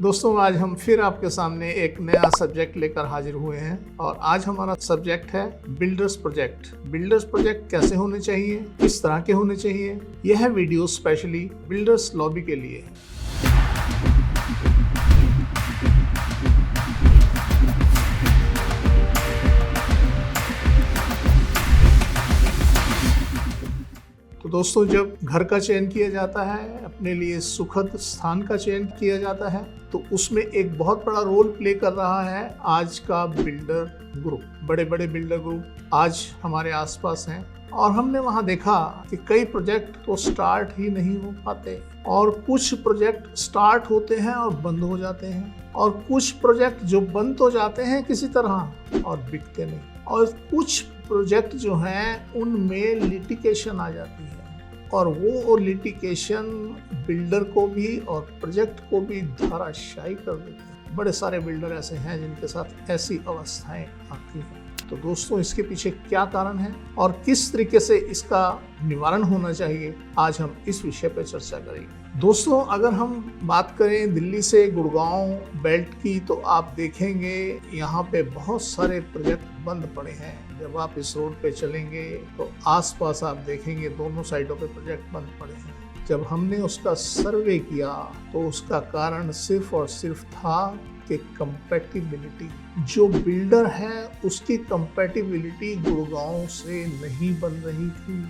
दोस्तों, आज हम फिर आपके सामने एक नया सब्जेक्ट लेकर हाजिर हुए हैं और आज हमारा सब्जेक्ट है बिल्डर्स प्रोजेक्ट। बिल्डर्स प्रोजेक्ट कैसे होने चाहिए, किस तरह के होने चाहिए, यह वीडियो स्पेशली बिल्डर्स लॉबी के लिए है। तो दोस्तों, जब घर का चयन किया जाता है, अपने लिए सुखद स्थान का चयन किया जाता है, तो उसमें एक बहुत बड़ा रोल प्ले कर रहा है आज का बिल्डर ग्रुप। बड़े बड़े बिल्डर ग्रुप आज हमारे आसपास हैं और हमने वहां देखा कि कई प्रोजेक्ट तो स्टार्ट ही नहीं हो पाते और कुछ प्रोजेक्ट स्टार्ट होते हैं और बंद हो जाते हैं और कुछ प्रोजेक्ट जो बंद तो जाते हैं किसी तरह और बिकते नहीं, और कुछ प्रोजेक्ट जो हैं उनमें लिटिगेशन आ जाती है और वो लिटिगेशन बिल्डर को भी और प्रोजेक्ट को भी धराशायी कर देती है। बड़े सारे बिल्डर ऐसे हैं जिनके साथ ऐसी अवस्थाएं आती हैं। तो दोस्तों, इसके पीछे क्या कारण है और किस तरीके से इसका निवारण होना चाहिए, आज हम इस विषय पर चर्चा करेंगे। दोस्तों, अगर हम बात करें दिल्ली से गुड़गांव बेल्ट की, तो आप देखेंगे यहाँ पे बहुत सारे प्रोजेक्ट बंद पड़े हैं। जब आप इस रोड पे चलेंगे तो आसपास आप देखेंगे दोनों साइडों पे प्रोजेक्ट बंद पड़े हैं। जब हमने उसका सर्वे किया तो उसका कारण सिर्फ और सिर्फ था कि कंपैटिबिलिटी, जो बिल्डर है उसकी कंपैटिबिलिटी गुड़गांव से नहीं बन रही थी,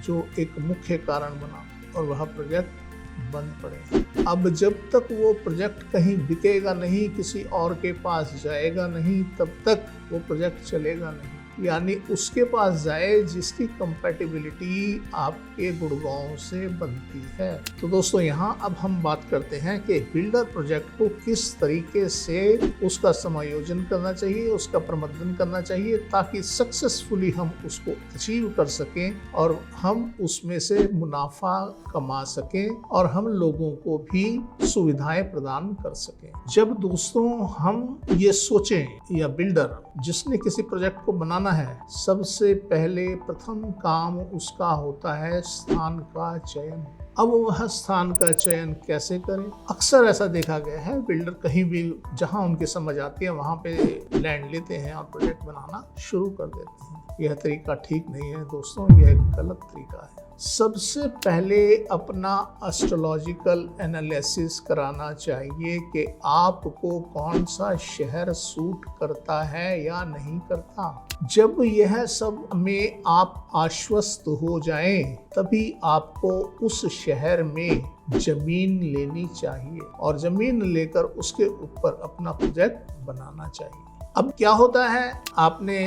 जो एक मुख्य कारण बना और वह प्रोजेक्ट बंद पड़े। अब जब तक वो प्रोजेक्ट कहीं बिकेगा नहीं, किसी और के पास जाएगा नहीं, तब तक वो प्रोजेक्ट चलेगा नहीं। यानी उसके पास जाए जिसकी कंपैटिबिलिटी आपके गुड़गांव से बनती है। तो दोस्तों, यहाँ अब हम बात करते हैं कि बिल्डर प्रोजेक्ट को किस तरीके से उसका समायोजन करना चाहिए, उसका प्रबंधन करना चाहिए, ताकि सक्सेसफुली हम उसको अचीव कर सकें और हम उसमें से मुनाफा कमा सकें और हम लोगों को भी सुविधाएं प्रदान कर सकें। जब दोस्तों हम ये सोचें, या बिल्डर जिसने किसी प्रोजेक्ट को बनाना है, सबसे पहले प्रथम काम उसका होता है स्थान का चयन। अब वह स्थान का चयन कैसे करें? अक्सर ऐसा देखा गया है, बिल्डर कहीं भी जहां उनकी समझ आती है वहां पे लैंड लेते हैं और प्रोजेक्ट बनाना शुरू कर देते हैं। यह तरीका ठीक नहीं है दोस्तों, यह गलत तरीका है। सबसे पहले अपना एस्ट्रोलॉजिकल एनालिसिस कराना चाहिए कि आपको कौन सा शहर सूट करता है या नहीं करता। जब यह सब में आप आश्वस्त हो जाएं, तभी आपको उस शहर में जमीन लेनी चाहिए और जमीन लेकर उसके ऊपर अपना प्रोजेक्ट बनाना चाहिए। अब क्या होता है, आपने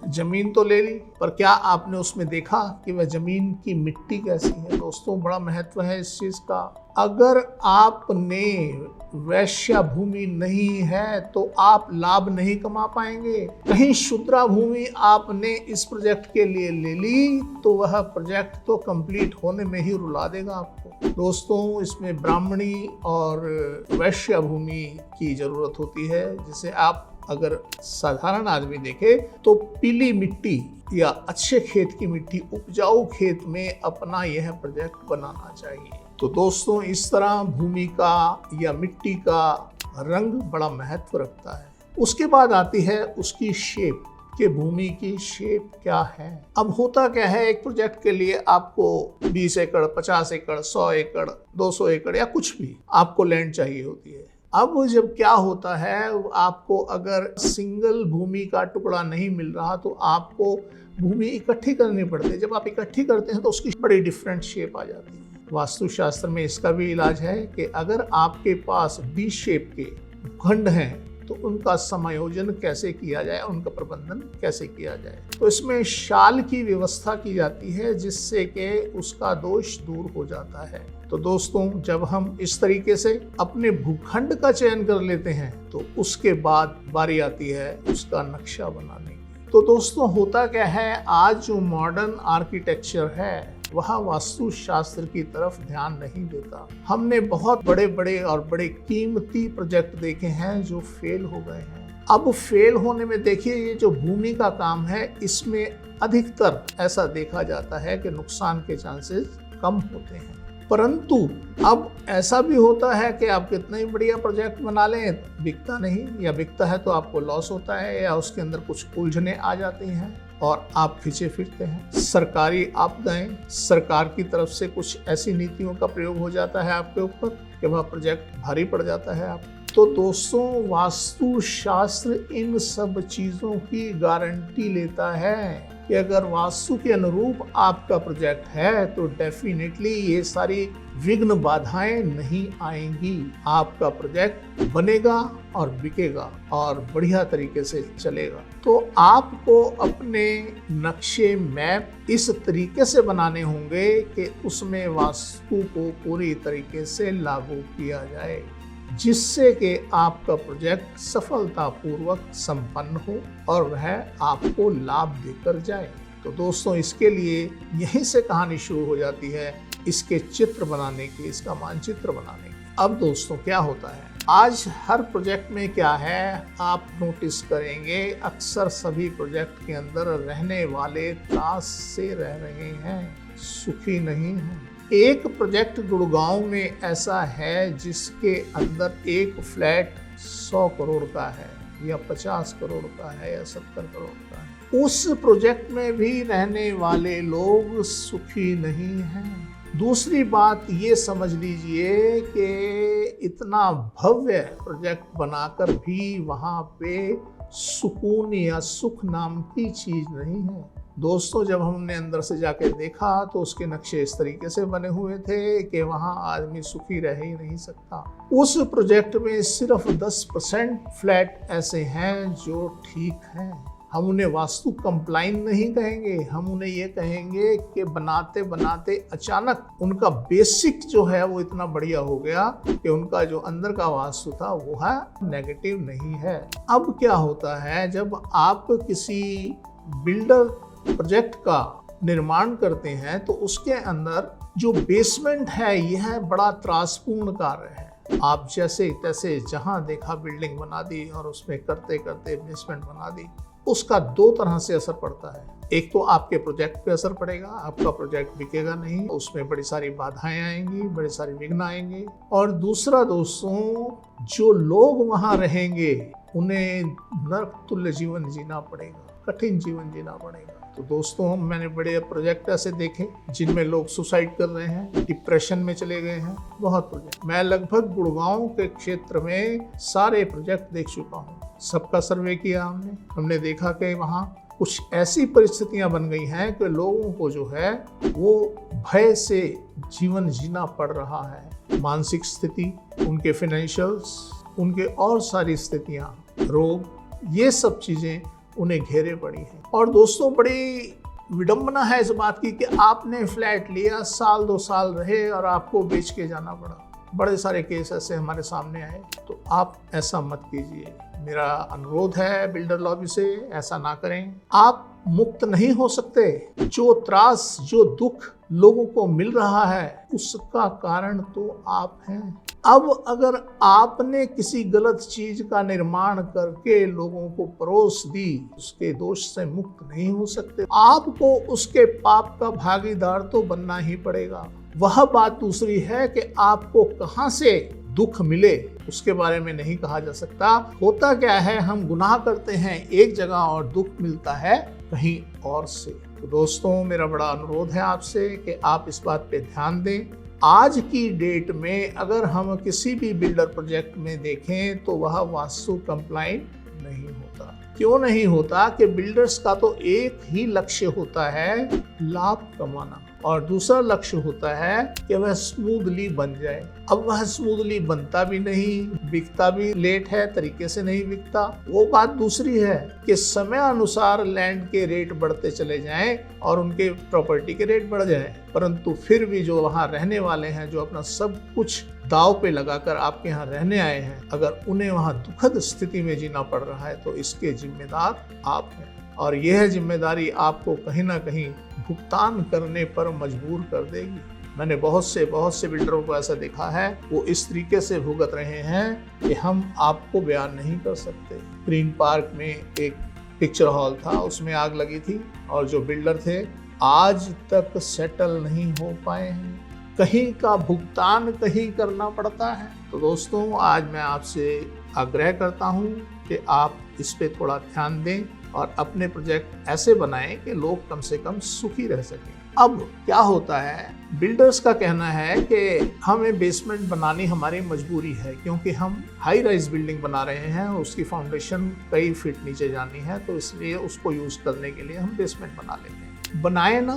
जमीन तो ले ली, पर क्या आपने उसमें देखा कि वह जमीन की मिट्टी कैसी है? दोस्तों, बड़ा महत्व है इस चीज का। अगर आपने वैश्या भूमि नहीं है तो आप लाभ नहीं कमा पाएंगे। कहीं शुद्रा भूमि आपने इस प्रोजेक्ट के लिए ले ली तो वह प्रोजेक्ट तो कंप्लीट होने में ही रुला देगा आपको। दोस्तों, इसमें ब्राह्मणी और वैश्या भूमि की जरूरत होती है, जिसे आप अगर साधारण आदमी देखे तो पीली मिट्टी या अच्छे खेत की मिट्टी, उपजाऊ खेत में अपना यह प्रोजेक्ट बनाना चाहिए। तो दोस्तों, इस तरह भूमि का या मिट्टी का रंग बड़ा महत्व रखता है। उसके बाद आती है उसकी शेप, कि भूमि की शेप क्या है। अब होता क्या है, एक प्रोजेक्ट के लिए आपको 20 एकड़, 50 एकड़, 100 एकड़, 200 एकड़ या कुछ भी आपको लैंड चाहिए होती है। अब जब क्या होता है, आपको अगर सिंगल भूमि का टुकड़ा नहीं मिल रहा तो आपको भूमि इकट्ठी करनी पड़ती है। जब आप इकट्ठी करते हैं तो उसकी बड़ी डिफरेंट शेप आ जाती है। वास्तुशास्त्र में इसका भी इलाज है कि अगर आपके पास बी शेप के खंड हैं तो उनका समायोजन कैसे किया जाए, उनका प्रबंधन कैसे किया जाए। तो इसमें शाल की व्यवस्था की जाती है जिससे कि उसका दोष दूर हो जाता है। तो दोस्तों, जब हम इस तरीके से अपने भूखंड का चयन कर लेते हैं तो उसके बाद बारी आती है उसका नक्शा बनाने की। तो दोस्तों, होता क्या है, आज जो मॉडर्न आर्किटेक्चर है वह वास्तुशास्त्र की तरफ ध्यान नहीं देता। हमने बहुत बड़े बड़े और बड़े कीमती प्रोजेक्ट देखे हैं जो फेल हो गए हैं। अब फेल होने में देखिए, ये जो भूमि का काम है इसमें अधिकतर ऐसा देखा जाता है कि नुकसान के चांसेस कम होते हैं। परंतु अब ऐसा भी होता है कि आप कितना ही बढ़िया प्रोजेक्ट बना लें, बिकता नहीं, या बिकता है तो आपको लॉस होता है, या उसके अंदर कुछ उलझने आ जाती हैं और आप खींचे फिरते हैं। सरकारी आपदाएं, सरकार की तरफ से कुछ ऐसी नीतियों का प्रयोग हो जाता है आपके ऊपर कि वह प्रोजेक्ट भारी पड़ जाता है आप। तो दोस्तों, वास्तु शास्त्र इन सब चीजों की गारंटी लेता है कि अगर वास्तु के अनुरूप आपका प्रोजेक्ट है तो डेफिनेटली ये सारी विघ्न बाधाएं नहीं आएंगी। आपका प्रोजेक्ट बनेगा और बिकेगा और बढ़िया तरीके से चलेगा। तो आपको अपने नक्शे मैप इस तरीके से बनाने होंगे कि उसमें वास्तु को पूरी तरीके से लागू किया जाए, जिससे कि आपका प्रोजेक्ट सफलतापूर्वक संपन्न हो और वह आपको लाभ देकर जाए। तो दोस्तों, इसके लिए यहीं से कहानी शुरू हो जाती है, इसके चित्र बनाने की, इसका मानचित्र बनाने की। अब दोस्तों, क्या होता है आज हर प्रोजेक्ट में क्या है, आप नोटिस करेंगे अक्सर सभी प्रोजेक्ट के अंदर रहने वाले त्रास से रह रहे हैं, सुखी नहीं हैं। एक प्रोजेक्ट गुड़गांव में ऐसा है जिसके अंदर एक फ्लैट 100 करोड़ का है, या 50 करोड़ का है, या 70 करोड़ का है। उस प्रोजेक्ट में भी रहने वाले लोग सुखी नहीं हैं। दूसरी बात ये समझ लीजिए कि इतना भव्य प्रोजेक्ट बनाकर भी वहाँ पे सुकून या सुख नाम की चीज नहीं है। दोस्तों, जब हमने अंदर से जाके देखा तो उसके नक्शे इस तरीके से बने हुए थे कि वहाँ आदमी सुखी रह ही नहीं सकता। उस प्रोजेक्ट में सिर्फ 10% फ्लैट ऐसे हैं जो ठीक हैं। हम उन्हें वास्तु कंप्लाइंट नहीं कहेंगे, हम उन्हें ये कहेंगे कि बनाते बनाते अचानक उनका बेसिक जो है वो इतना बढ़िया हो गया कि उनका जो अंदर का वास्तु था वो है नेगेटिव नहीं है। अब क्या होता है, जब आप किसी बिल्डर प्रोजेक्ट का निर्माण करते हैं तो उसके अंदर जो बेसमेंट है यह बड़ा त्रासपूर्ण कार्य है। आप जैसे तैसे जहां देखा बिल्डिंग बना दी और उसमें करते करते बेसमेंट बना दी। उसका दो तरह से असर पड़ता है। एक तो आपके प्रोजेक्ट पे असर पड़ेगा, आपका प्रोजेक्ट बिकेगा नहीं, उसमें बड़ी सारी बाधाएं आएंगी, बड़े सारे विघ्न आएंगे। और दूसरा दोस्तों, जो लोग वहां रहेंगे उन्हें नरक तुल्य जीवन जीना पड़ेगा, कठिन जीवन जीना पड़ेगा। तो दोस्तों, मैंने बड़े प्रोजेक्ट ऐसे देखे जिनमें लोग सुसाइड कर रहे हैं, डिप्रेशन में चले गए हैं, बहुत प्रोजेक्ट। मैं लगभग गुड़गांव के क्षेत्र में सारे प्रोजेक्ट देख चुका हूँ, सबका सर्वे किया हमने देखा कि वहाँ कुछ ऐसी परिस्थितियां बन गई हैं कि लोगों को जो है वो भय से जीवन जीना पड़ रहा है। मानसिक स्थिति, उनके फाइनेंशियल्स, उनके और सारी स्थितियां, रोग, ये सब चीजें उन्हें घेरे पड़ी हैं। और दोस्तों, बड़ी विडंबना है इस बात की कि आपने फ्लैट लिया, साल 2 साल रहे और आपको बेच के जाना पड़ा। बड़े सारे केस ऐसे हमारे सामने आए। तो आप ऐसा मत कीजिए, मेरा अनुरोध है बिल्डर लॉबी से, ऐसा ना करें। आप मुक्त नहीं हो सकते। जो त्रास, जो दुख लोगों को मिल रहा है उसका कारण तो आप हैं। अब अगर आपने किसी गलत चीज का निर्माण करके लोगों को परोस दी, उसके दोष से मुक्त नहीं हो सकते। आपको उसके पाप का भागीदार तो बनना ही पड़ेगा। वह बात दूसरी है कि आपको कहां से दुख मिले उसके बारे में नहीं कहा जा सकता। होता क्या है, हम गुनाह करते हैं एक जगह और दुख मिलता है कहीं और से। तो दोस्तों, मेरा बड़ा अनुरोध है आपसे कि आप इस बात पे ध्यान दें। आज की डेट में अगर हम किसी भी बिल्डर प्रोजेक्ट में देखें तो वह वास्तु कंप्लाइंट नहीं होता। क्यों नहीं होता? कि बिल्डर्स का तो एक ही लक्ष्य होता है, लाभ कमाना, और दूसरा लक्ष्य होता है कि वह स्मूथली बन जाए। अब वह स्मूथली बनता भी नहीं, बिकता भी लेट है, तरीके से नहीं बिकता। वो बात दूसरी है कि समय अनुसार लैंड के रेट बढ़ते चले जाएं और उनके प्रॉपर्टी के रेट बढ़ जाएं, परंतु फिर भी जो वहाँ रहने वाले हैं, जो अपना सब कुछ दाव पे लगाकर आपके यहाँ रहने आए हैं, अगर उन्हें वहाँ दुखद स्थिति में जीना पड़ रहा है तो इसके जिम्मेदार आप हैं। और यह जिम्मेदारी आपको कहीं ना कहीं भुगतान करने पर मजबूर कर देगी। मैंने बहुत से बिल्डरों को ऐसा देखा है, वो इस तरीके से भुगत रहे हैं कि हम आपको बयान नहीं कर सकते। ग्रीन पार्क में एक पिक्चर हॉल था, उसमें आग लगी थी और जो बिल्डर थे आज तक सेटल नहीं हो पाए हैं। कहीं का भुगतान कहीं करना पड़ता है। तो दोस्तों, आज मैं आपसे आग्रह करता हूँ कि आप इस पे थोड़ा ध्यान दें और अपने प्रोजेक्ट ऐसे बनाएं कि लोग कम से कम सुखी रह सकें। अब क्या होता है, बिल्डर्स का कहना है कि हमें बेसमेंट बनानी हमारी मजबूरी है, क्योंकि हम हाई राइज बिल्डिंग बना रहे हैं और उसकी फाउंडेशन कई फीट नीचे जानी है, तो इसलिए उसको यूज करने के लिए हम बेसमेंट बना लेते हैं। बनाए ना,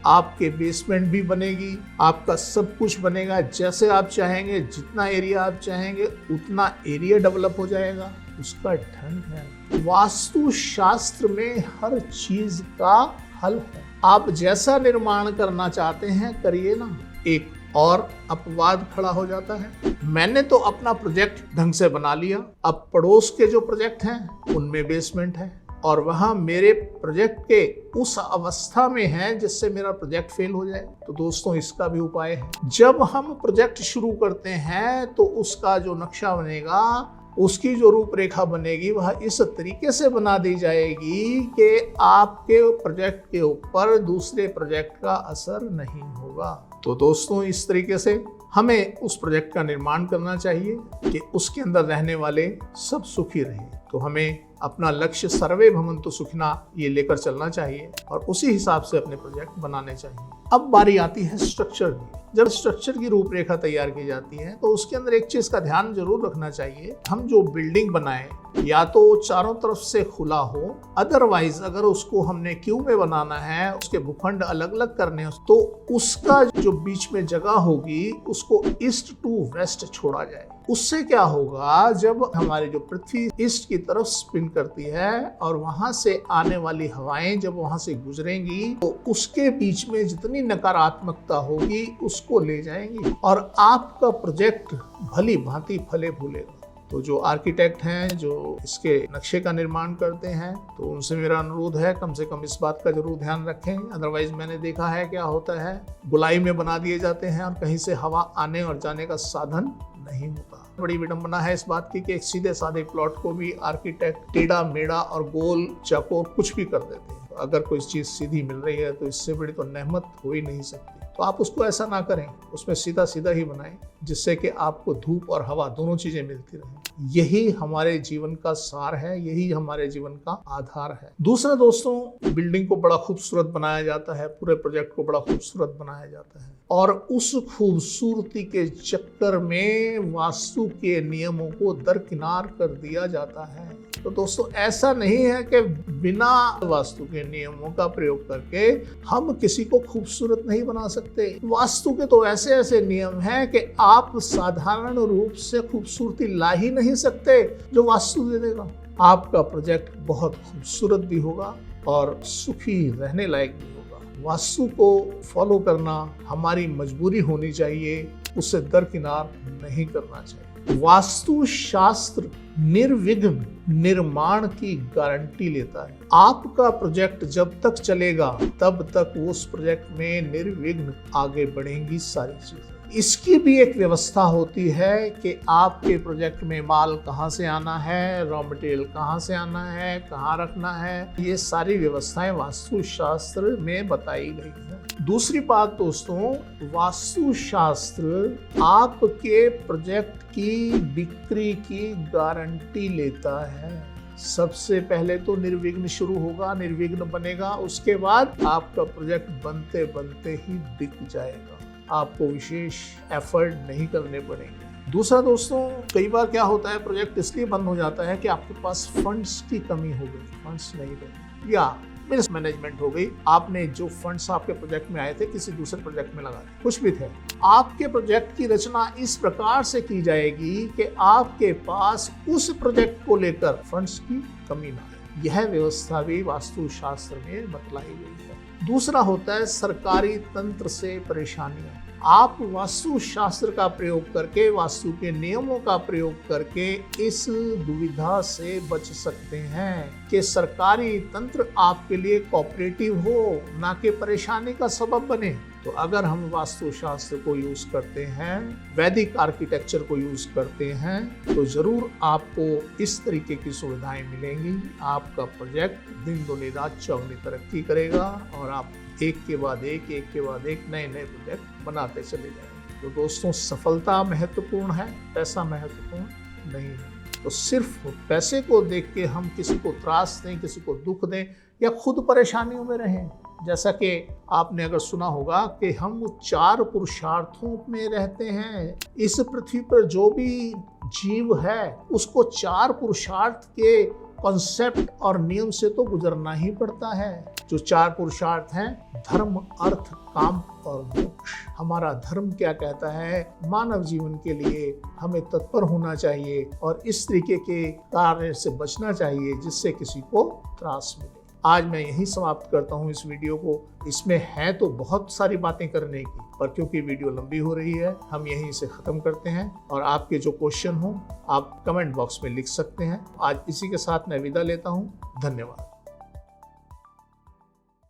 आपके बेसमेंट भी बनेगी, आपका सब कुछ बनेगा जैसे आप चाहेंगे, जितना एरिया आप चाहेंगे उतना एरिया डेवलप हो जाएगा। उसका ढंग है। वास्तु शास्त्र में हर चीज का हल है। आप जैसा निर्माण करना चाहते हैं करिए ना। एक और अपवाद खड़ा हो जाता है, मैंने तो अपना प्रोजेक्ट ढंग से बना लिया, अब पड़ोस के जो प्रोजेक्ट हैं उनमें बेसमेंट है और वहां मेरे प्रोजेक्ट के उस अवस्था में है जिससे मेरा प्रोजेक्ट फेल हो जाए। तो दोस्तों, इसका भी उपाय है। जब हम प्रोजेक्ट शुरू करते हैं तो उसका जो नक्शा बनेगा, उसकी जो रूपरेखा बनेगी, वह इस तरीके से बना दी जाएगी कि आपके प्रोजेक्ट के ऊपर दूसरे प्रोजेक्ट का असर नहीं होगा। तो दोस्तों, इस तरीके से हमें उस प्रोजेक्ट का निर्माण करना चाहिए कि उसके अंदर रहने वाले सब सुखी रहें। तो हमें अपना लक्ष्य सर्वे भवन्तु सुखिना ये लेकर चलना चाहिए और उसी हिसाब से अपने प्रोजेक्ट बनाने चाहिए। अब बारी आती है स्ट्रक्चर की। जब स्ट्रक्चर की रूपरेखा तैयार की जाती है तो उसके अंदर एक चीज का ध्यान जरूर रखना चाहिए, हम जो बिल्डिंग बनाए या तो चारों तरफ से खुला हो, अदरवाइज अगर उसको हमने क्यू में बनाना है, उसके भूखंड अलग अलग करने हैं, तो उसका जो बीच में जगह होगी उसको ईस्ट टू वेस्ट छोड़ा जाए। उससे क्या होगा, जब हमारी जो पृथ्वी ईस्ट की तरफ स्पिन करती है और वहां से आने वाली हवाएं जब वहां से गुजरेंगी तो उसके बीच में जितनी नकारात्मकता होगी उसको ले जाएंगी और आपका प्रोजेक्ट भली भांति फले फूलेगा। तो जो आर्किटेक्ट हैं, जो इसके नक्शे का निर्माण करते हैं, तो उनसे मेरा अनुरोध है कम से कम इस बात का जरूर ध्यान रखें। अदरवाइज मैंने देखा है क्या होता है, गोलाई में बना दिए जाते हैं और कहीं से हवा आने और जाने का साधन नहीं होता। बड़ी विडंबना है इस बात की कि एक सीधे साधे प्लॉट को भी आर्किटेक्ट टेढ़ा मेढ़ा और गोल चौकोर कुछ भी कर देते हैं। अगर कोई चीज सीधी मिल रही है तो इससे बड़ी तो नेहमत हो ही नहीं सकती। तो आप उसको ऐसा ना करें, उसमें सीधा सीधा ही बनाएं जिससे कि आपको धूप और हवा दोनों चीजें मिलती रहें। यही हमारे जीवन का सार है, यही हमारे जीवन का आधार है। दूसरा दोस्तों, बिल्डिंग को बड़ा खूबसूरत बनाया जाता है, पूरे प्रोजेक्ट को बड़ा खूबसूरत बनाया जाता है और उस खूबसूरती के चक्कर में वास्तु के नियमों को दरकिनार कर दिया जाता है। तो दोस्तों, ऐसा नहीं है कि बिना वास्तु के नियमों का प्रयोग करके हम किसी को खूबसूरत नहीं बना सकते। वास्तु के तो ऐसे ऐसे नियम हैं कि आप साधारण रूप से खूबसूरती ला ही नहीं सकते जो वास्तु दे देगा। आपका प्रोजेक्ट बहुत खूबसूरत भी होगा और सुखी रहने लायक भी होगा। वास्तु को फॉलो करना हमारी मजबूरी होनी चाहिए, उसे दरकिनार नहीं करना चाहिए। वास्तु शास्त्र निर्विघ्न निर्माण की गारंटी लेता है। आपका प्रोजेक्ट जब तक चलेगा तब तक उस प्रोजेक्ट में निर्विघ्न आगे बढ़ेंगी सारी चीजें। इसकी भी एक व्यवस्था होती है कि आपके प्रोजेक्ट में माल कहाँ से आना है, रॉ मटेरियल कहाँ से आना है, कहाँ रखना है, ये सारी व्यवस्थाएं वास्तु शास्त्र में बताई गई है। दूसरी बात दोस्तों, वास्तु शास्त्र आपके प्रोजेक्ट की बिक्री की गारंटी लेता है। सबसे पहले तो निर्विघ्न शुरू होगा, निर्विघ्न बनेगा, उसके बाद आपका प्रोजेक्ट बनते बनते ही बिक जाएगा। आपको विशेष एफर्ट नहीं करने पड़ेंगे। दूसरा दोस्तों, कई बार क्या होता है, प्रोजेक्ट इसलिए बंद हो जाता है कि आपके पास फंड्स की कमी हो गई, फंड्स नहीं रहे या मिसमैनेजमेंट हो गई। आपने जो फंड्स आपके प्रोजेक्ट में आए थे किसी दूसरे प्रोजेक्ट में लगा दिए, कुछ भी थे। आपके प्रोजेक्ट की रचना इस प्रकार से की जाएगी कि आपके पास उस प्रोजेक्ट को लेकर फंड्स की कमी ना आए। यह व्यवस्था भी वास्तु शास्त्र में बतलाई गई है। दूसरा होता है सरकारी तंत्र से परेशानियां। आप वास्तु शास्त्र का प्रयोग करके, वास्तु के नियमों का प्रयोग करके इस दुविधा से बच सकते हैं कि सरकारी तंत्र आपके लिए कोऑपरेटिव हो, ना कि परेशानी का सबब बने। तो अगर हम वास्तु शास्त्र को यूज करते हैं, वैदिक आर्किटेक्चर को यूज करते हैं, तो जरूर आपको इस तरीके की सुविधाएं मिलेंगी। आपका प्रोजेक्ट दिन दुनी रात चौगुनी तरक्की करेगा और आप एक के बाद एक नए नए प्रोजेक्ट बनाते चले जाएंगे। तो दोस्तों, सफलता महत्वपूर्ण है, पैसा महत्वपूर्ण नहीं है। तो सिर्फ पैसे को देख के हम किसी को त्रास दें, किसी को दुख दें या खुद परेशानियों में रहें। जैसा कि आपने अगर सुना होगा कि हम 4 पुरुषार्थों में रहते हैं। इस पृथ्वी पर जो भी जीव है उसको 4 पुरुषार्थ के कॉन्सेप्ट और नियम से तो गुजरना ही पड़ता है। जो 4 पुरुषार्थ हैं, धर्म, अर्थ, काम और मोक्ष। हमारा धर्म क्या कहता है? मानव जीवन के लिए हमें तत्पर होना चाहिए और इस तरीके के कार्य से बचना चाहिए जिससे किसी को त्रास मिले। आज मैं यही समाप्त करता हूँ इस वीडियो को। इसमें है तो बहुत सारी बातें करने की, पर क्योंकि वीडियो लंबी हो रही है हम यहीं से ख़त्म करते हैं। और आपके जो क्वेश्चन हो आप कमेंट बॉक्स में लिख सकते हैं। आज इसी के साथ मैं विदा लेता हूँ। धन्यवाद।